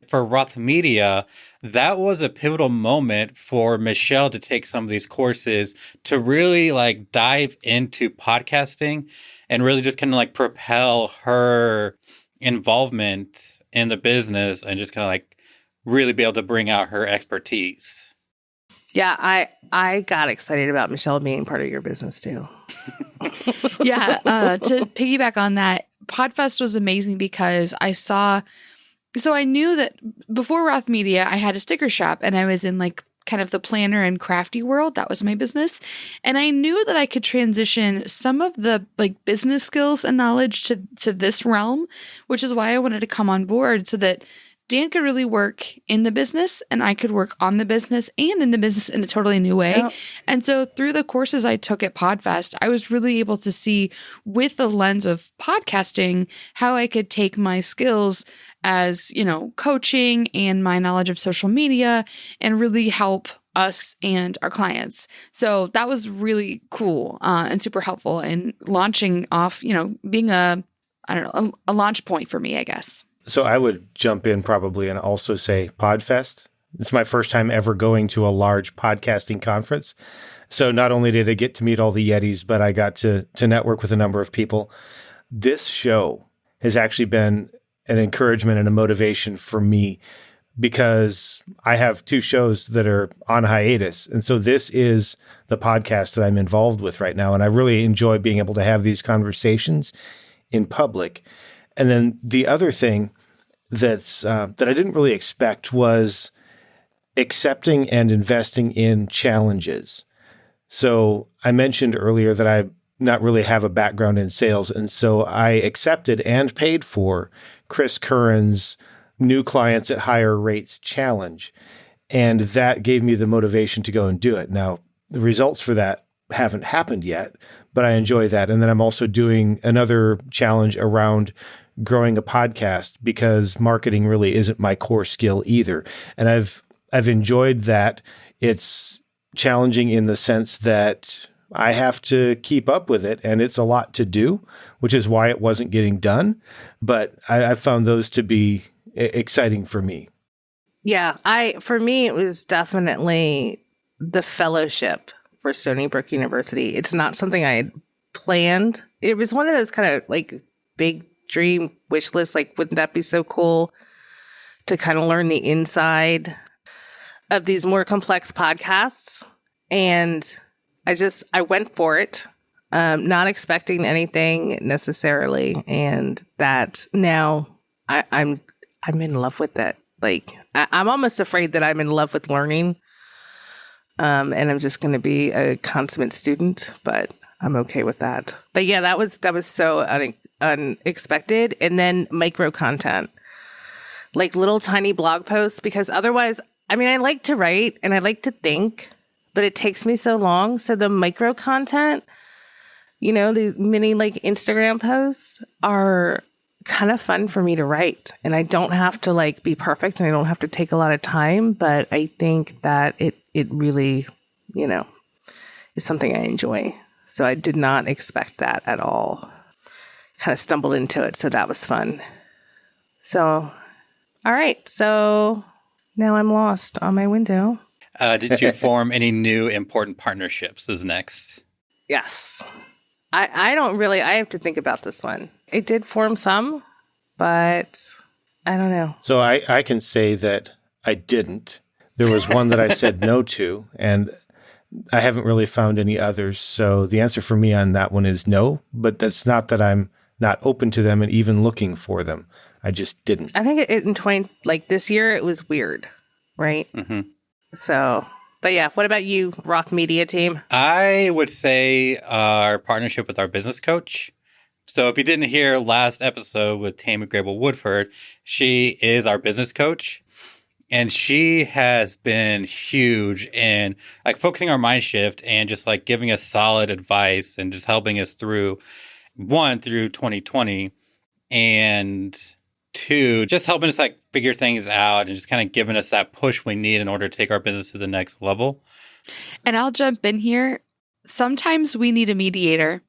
For Roth Media, that was a pivotal moment for Michelle to take some of these courses to really like dive into podcasting and really just kind of like propel her involvement in the business and just kind of like really be able to bring out her expertise. Yeah, I got excited about Michelle being part of your business too. Yeah, to piggyback on that, Podfest was amazing because I knew that before Roth Media, I had a sticker shop and I was in like kind of the planner and crafty world. That was my business. And I knew that I could transition some of the like business skills and knowledge to this realm, which is why I wanted to come on board so that Dan could really work in the business and I could work on the business and in the business in a totally new way. Yep. And so through the courses I took at Podfest, I was really able to see with the lens of podcasting how I could take my skills as, coaching and my knowledge of social media and really help us and our clients. So that was really cool and super helpful in launching off, being a launch point for me, I guess. So I would jump in probably and also say Podfest. It's my first time ever going to a large podcasting conference. So not only did I get to meet all the Yetis, but I got to network with a number of people. This show has actually been an encouragement and a motivation for me because I have 2 shows that are on hiatus. And so this is the podcast that I'm involved with right now. And I really enjoy being able to have these conversations in public. And then the other thing that I didn't really expect was accepting and investing in challenges. So I mentioned earlier that I not really have a background in sales. And so I accepted and paid for Chris Curran's New Clients at Higher Rates challenge. And that gave me the motivation to go and do it. Now, the results for that haven't happened yet, but I enjoy that. And then I'm also doing another challenge around growing a podcast because marketing really isn't my core skill either. And I've enjoyed that. It's challenging in the sense that I have to keep up with it and it's a lot to do, which is why it wasn't getting done. But I found those to be exciting for me. Yeah, for me, it was definitely the fellowship for Stony Brook University. It's not something I had planned. It was one of those kind of like big dream wish lists. Like, wouldn't that be so cool to kind of learn the inside of these more complex podcasts? And I went for it, not expecting anything necessarily. And that now I'm in love with it. Like, I'm almost afraid that I'm in love with learning. And I'm just going to be a consummate student, but I'm okay with that. But yeah, that was so unexpected. And then micro content, like little tiny blog posts, because otherwise, I mean, I like to write and I like to think, but it takes me so long. So the micro content, the mini like Instagram posts are kind of fun for me to write. And I don't have to like be perfect and I don't have to take a lot of time, but I think that it really, is something I enjoy. So I did not expect that at all. Kind of stumbled into it. So that was fun. So, all right. So now I'm lost on my window. Did you form any new important partnerships is next? Yes. I have to think about this one. I did form some, but I don't know. So I can say that I didn't. There was one that I said no to, and I haven't really found any others. So the answer for me on that one is no, but that's not that I'm not open to them and even looking for them. I just didn't. I think this year it was weird, right? Mm-hmm. So, but yeah, what about you, Roth Media team? I would say our partnership with our business coach. So if you didn't hear last episode with Tammy Grable Woodford, she is our business coach. And she has been huge in like focusing our mind shift and just like giving us solid advice and just helping us through 2020, and 2, just helping us like figure things out and just kind of giving us that push we need in order to take our business to the next level. And I'll jump in here. Sometimes we need a mediator.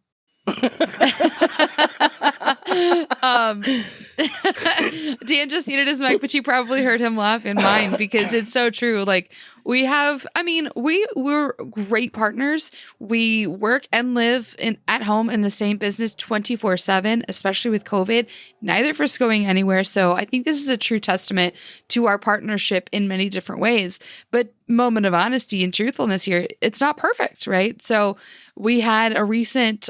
Dan just muted his mic, but you probably heard him laugh in mine because it's so true. Like we're great partners. We work and live at home in the same business 24/7, especially with COVID, neither of us going anywhere. So I think this is a true testament to our partnership in many different ways. But moment of honesty and truthfulness here, it's not perfect, right? So we had a recent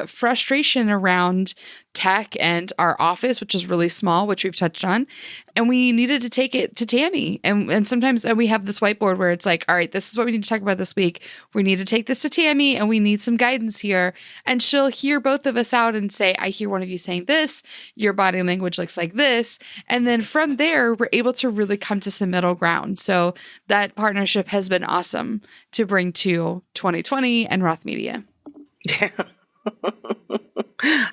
frustration around tech and our office, which is really small, which we've touched on. And we needed to take it to Tammy. And sometimes we have this whiteboard where it's like, all right, this is what we need to talk about this week. We need to take this to Tammy and we need some guidance here. And she'll hear both of us out and say, I hear one of you saying this, your body language looks like this. And then from there, we're able to really come to some middle ground. So that partnership has been awesome to bring to 2020 and Roth Media. Yeah.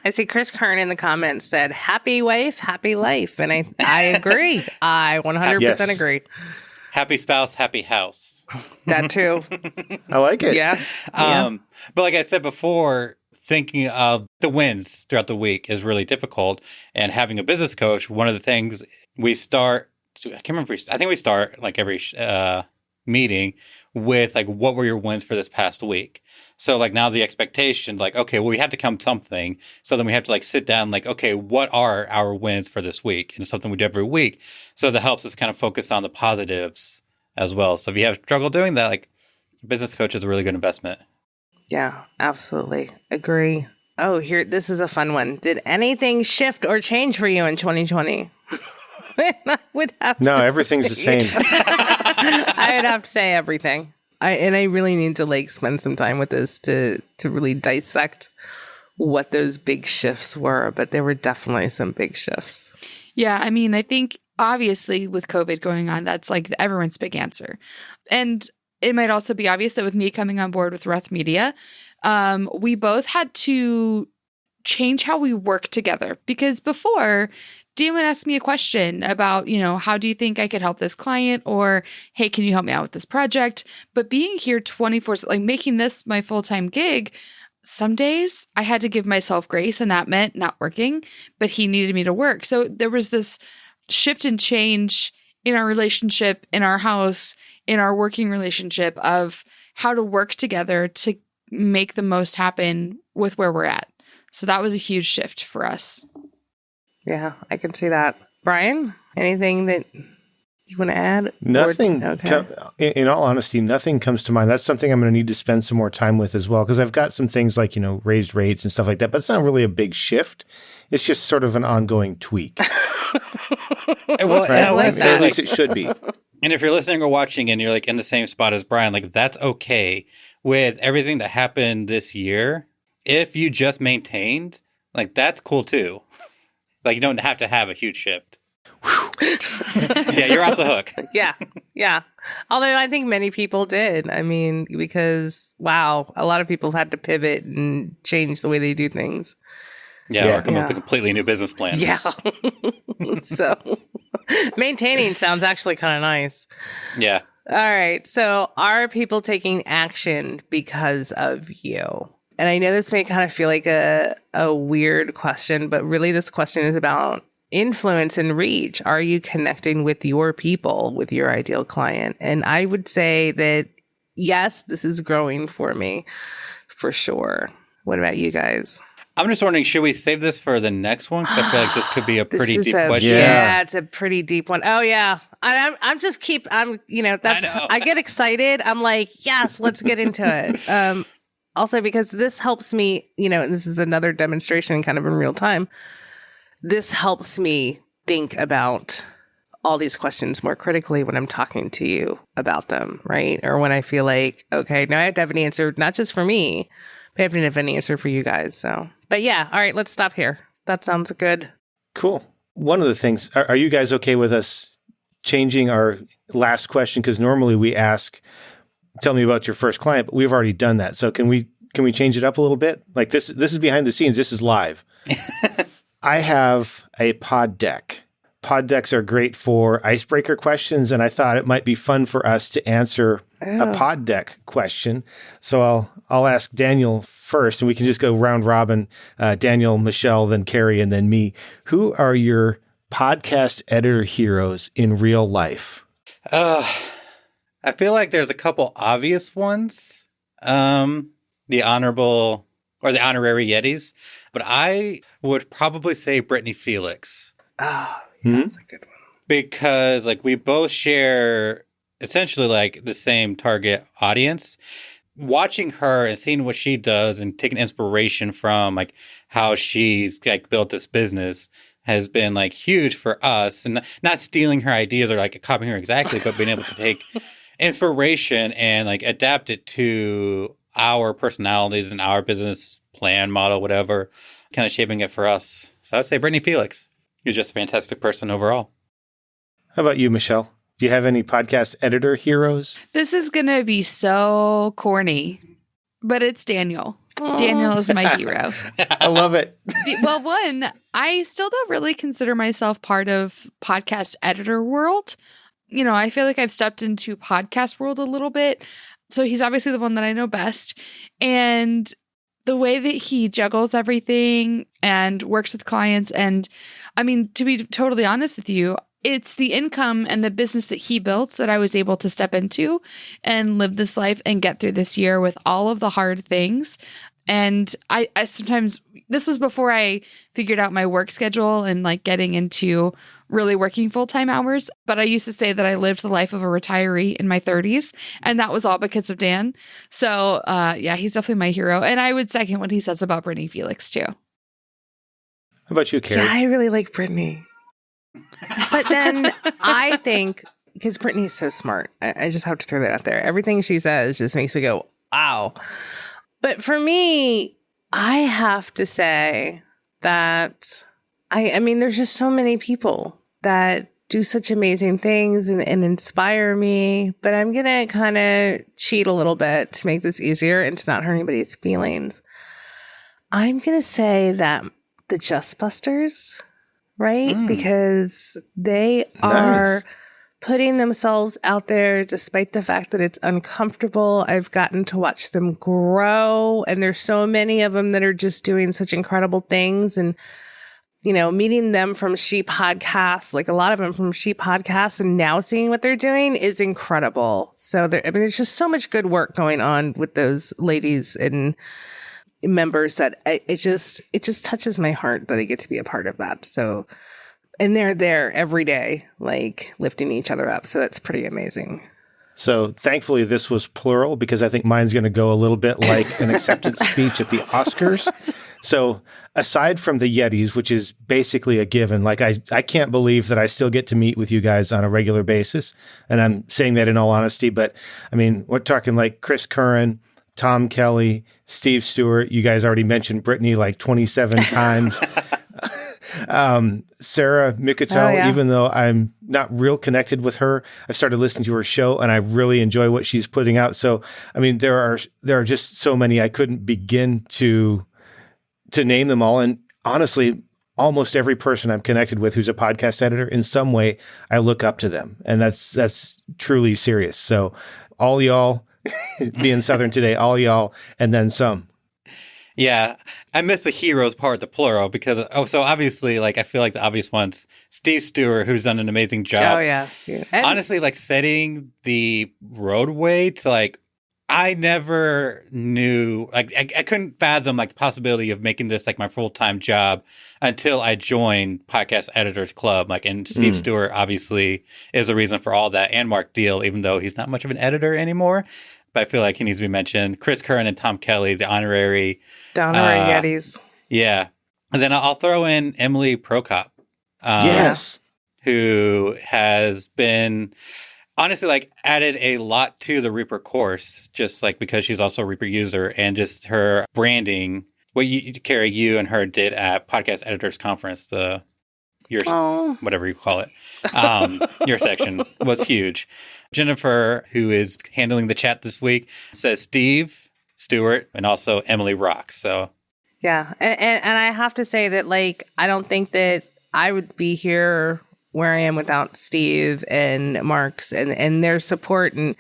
I see Chris Kern in the comments said, happy wife, happy life. And I agree. I 100% agree. Happy spouse, happy house. That too. I like it. Yeah. But like I said before, thinking of the wins throughout the week is really difficult. And having a business coach, one of the things we start, I can't remember, I think we start like every meeting with like, what were your wins for this past week? So like now the expectation, like, okay, well, we have to come something. So then we have to like sit down, like, okay, what are our wins for this week? And it's something we do every week. So that helps us kind of focus on the positives as well. So if you have struggle doing that, like business coach is a really good investment. Yeah, absolutely. Agree. Oh, here, this is a fun one. Did anything shift or change for you in 2020? I would have No, everything's the same. I would have to say everything. I really need to like spend some time with this to really dissect what those big shifts were, but there were definitely some big shifts. Yeah, I mean, I think obviously with COVID going on, that's like everyone's big answer. And it might also be obvious that with me coming on board with Roth Media, we both had to change how we work together, because before Dan would ask me a question about, how do you think I could help this client? Or, hey, can you help me out with this project? But being here 24, like making this my full-time gig, some days I had to give myself grace, and that meant not working, but he needed me to work. So there was this shift and change in our relationship, in our house, in our working relationship of how to work together to make the most happen with where we're at. So that was a huge shift for us. Yeah, I can see that. Brian, anything that you want to add? Nothing. Okay. In all honesty, nothing comes to mind. That's something I'm going to need to spend some more time with as well, because I've got some things like, raised rates and stuff like that, but it's not really a big shift. It's just sort of an ongoing tweak. Well, right? I like that. At least it should be. And if you're listening or watching and you're like in the same spot as Brian, like that's okay. With everything that happened this year, if you just maintained, like that's cool too. Like you don't have to have a huge shift. Yeah, you're off the hook. Yeah. Although I think many people did. I mean, because, wow, a lot of people had to pivot and change the way they do things. Yeah. Or come up with a completely new business plan. Yeah. So maintaining sounds actually kind of nice. Yeah. All right. So are people taking action because of you? And I know this may kind of feel like a weird question, but really this question is about influence and reach. Are you connecting with your people, with your ideal client? And I would say that, yes, this is growing for me, for sure. What about you guys? I'm just wondering, should we save this for the next one? Because I feel like this could be a pretty deep question. Yeah, it's a pretty deep one. Oh yeah, I'm that's I get excited. I'm like, yes, let's get into it. Also because this helps me, and this is another demonstration kind of in real time. This helps me think about all these questions more critically when I'm talking to you about them, right? Or when I feel like, okay, now I have to have an answer, not just for me, but I have to have an answer for you guys. So, but yeah, all right, let's stop here. That sounds good. Cool. One of the things, are you guys okay with us changing our last question? Because normally we ask, tell me about your first client, but we've already done that. So can we change it up a little bit? Like this is behind the scenes. This is live. I have a pod deck. Pod decks are great for icebreaker questions, and I thought it might be fun for us to answer a pod deck question. So I'll ask Daniel first, and we can just go round robin. Daniel, Michelle, then Carrie, and then me. Who are your podcast editor heroes in real life? I feel like there's a couple obvious ones. The honorable or the honorary Yetis, but I would probably say Brittany Felix. Oh, yeah, that's a good one. Because like we both share essentially like the same target audience. Watching her and seeing what she does and taking inspiration from like how she's like built this business has been like huge for us, and not stealing her ideas or like copying her exactly, but being able to take inspiration and like adapt it to our personalities and our business plan model, whatever, kind of shaping it for us. So I'd say Brittany Felix. You're just a fantastic person overall. How about you, Michelle? Do you have any podcast editor heroes? This is going to be so corny, but it's Daniel. Aww. Daniel is my hero. I love it. Well, one, I still don't really consider myself part of podcast editor world. I feel like I've stepped into podcast world a little bit. So he's obviously the one that I know best. And the way that he juggles everything and works with clients. And I mean, to be totally honest with you, it's the income and the business that he built that I was able to step into and live this life and get through this year with all of the hard things. And I sometimes, this was before I figured out my work schedule and like getting into really working full-time hours. But I used to say that I lived the life of a retiree in my 30s. And that was all because of Dan. So yeah, he's definitely my hero. And I would second what he says about Brittany Felix too. How about you, Carrie? Yeah, I really like Brittany. But then I think, because Brittany's so smart, I just have to throw that out there. Everything she says just makes me go, wow. But for me, I have to say that, I mean, there's just so many people that do such amazing things and inspire me. But I'm going to kind of cheat a little bit to make this easier and to not hurt anybody's feelings. I'm going to say that the Just Busters, right? Because they are putting themselves out there despite the fact that it's uncomfortable. I've gotten to watch them grow, and there's so many of them that are just doing such incredible things. And, meeting them from She Podcasts, like a lot of them from She Podcasts, and now seeing what they're doing is incredible. So there's just so much good work going on with those ladies and members that it just touches my heart that I get to be a part of that. So, and they're there every day, like lifting each other up. So that's pretty amazing. So thankfully this was plural, because I think mine's going to go a little bit like an acceptance speech at the Oscars. So aside from the Yetis, which is basically a given, like I can't believe that I still get to meet with you guys on a regular basis. And I'm saying that in all honesty, but I mean, we're talking like Chris Curran, Tom Kelly, Steve Stewart. You guys already mentioned Brittany like 27 times. Sarah Mikutel, even though I'm not real connected with her, I've started listening to her show and I really enjoy what she's putting out. So, I mean, there are just so many I couldn't begin to name them all. And honestly, almost every person I'm connected with who's a podcast editor, in some way, I look up to them. And that's truly serious. So all y'all, being Southern today, all y'all, and then some. Yeah, I missed the heroes part, the plural, because, so obviously, like, I feel like the obvious one's Steve Stewart, who's done an amazing job. Oh, yeah. Honestly, like, setting the roadway to, like, I never knew, like, I couldn't fathom like the possibility of making this like my full-time job until I joined Podcast Editors Club. Like, and Steve Stewart obviously is a reason for all that, and Mark Deal, even though he's not much of an editor anymore. But I feel like he needs to be mentioned. Chris Curran and Tom Kelly, the honorary Yetis. Yeah. And then I'll throw in Emily Prokop. Yes. Who has been honestly like added a lot to the Reaper course, just like because she's also a Reaper user, and just her branding, what Carrie, you and her did at Podcast Editors Conference, whatever you call it, your section was huge. Jennifer, who is handling the chat this week, says Steve Stewart and also Emily rocks. So yeah, and I have to say that like I don't think that I would be here where I am without Steve and Mark's and their support, and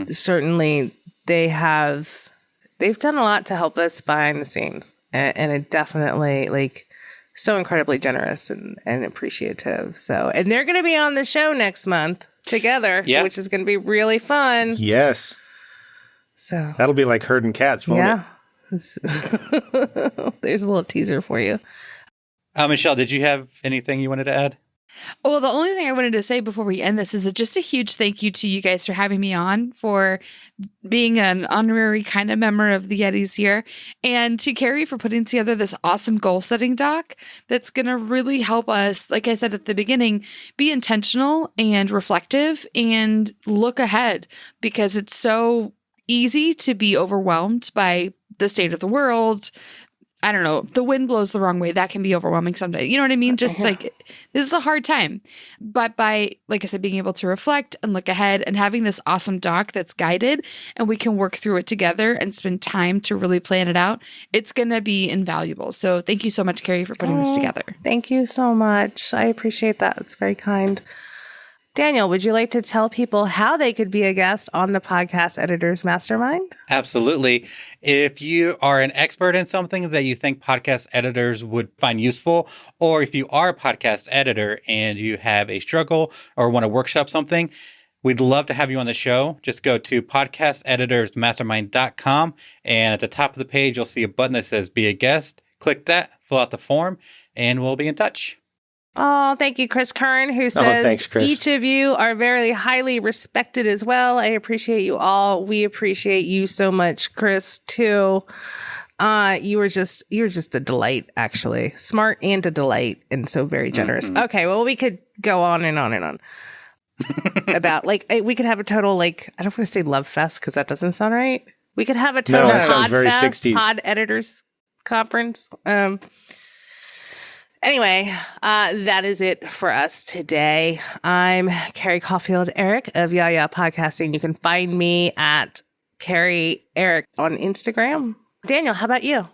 certainly they've done a lot to help us behind the scenes, and it definitely like so incredibly generous and appreciative. So, and they're going to be on the show next month together, which is going to be really fun. Yes. So that'll be like herding cats, won't it? There's a little teaser for you. Michelle, did you have anything you wanted to add? Well, the only thing I wanted to say before we end this is just a huge thank you to you guys for having me on, for being an honorary kind of member of the Yetis here, and to Carrie for putting together this awesome goal setting doc that's going to really help us, like I said at the beginning, be intentional and reflective and look ahead, because it's so easy to be overwhelmed by the state of the world. I don't know, the wind blows the wrong way. That can be overwhelming someday. You know what I mean? Just like, this is a hard time. But by, like I said, being able to reflect and look ahead and having this awesome doc that's guided and we can work through it together and spend time to really plan it out, it's going to be invaluable. So thank you so much, Carrie, for putting this together. Thank you so much. I appreciate that. It's very kind. Daniel, would you like to tell people how they could be a guest on the Podcast Editors Mastermind? Absolutely. If you are an expert in something that you think podcast editors would find useful, or if you are a podcast editor and you have a struggle or want to workshop something, we'd love to have you on the show. Just go to podcasteditorsmastermind.com, and at the top of the page, you'll see a button that says Be a Guest. Click that, fill out the form, and we'll be in touch. Oh, thank you, Chris Kern, who says, thanks, Chris. Each of you are very highly respected as well. I appreciate you all. We appreciate you so much, Chris, too. You're just a delight, actually. Smart and a delight, and so very generous. Okay, well, we could go on and on and on. About, like, we could have a total, like, I don't want to say love fest, because that doesn't sound right. We could have a total pod fest, 60s. Pod Editors Conference. Anyway, that is it for us today. I'm Carrie Caulfield Eric of Yaya Podcasting. You can find me at Carrie Eric on Instagram. Daniel, how about you?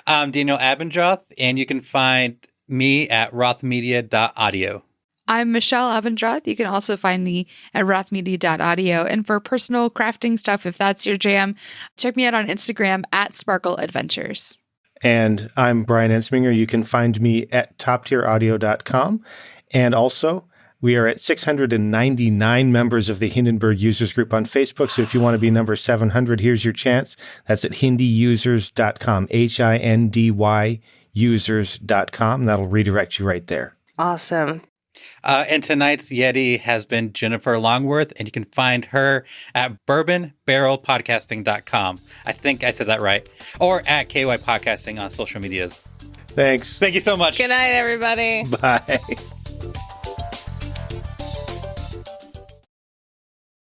I'm Daniel Abendroth, and you can find me at rothmedia.audio. I'm Michelle Abendroth. You can also find me at rothmedia.audio. And for personal crafting stuff, if that's your jam, check me out on Instagram at Sparkle Adventures. And I'm Brian Ensminger. You can find me at toptieraudio.com. And also, we are at 699 members of the Hindenburg Users Group on Facebook. So if you want to be number 700, here's your chance. That's at hindyusers.com, HINDY users.com. That'll redirect you right there. Awesome. And tonight's Yeti has been Jennifer Longworth, and you can find her at bourbonbarrelpodcasting.com. I think I said that right. Or at KY Podcasting on social medias. Thanks. Thank you so much. Good night, everybody. Bye.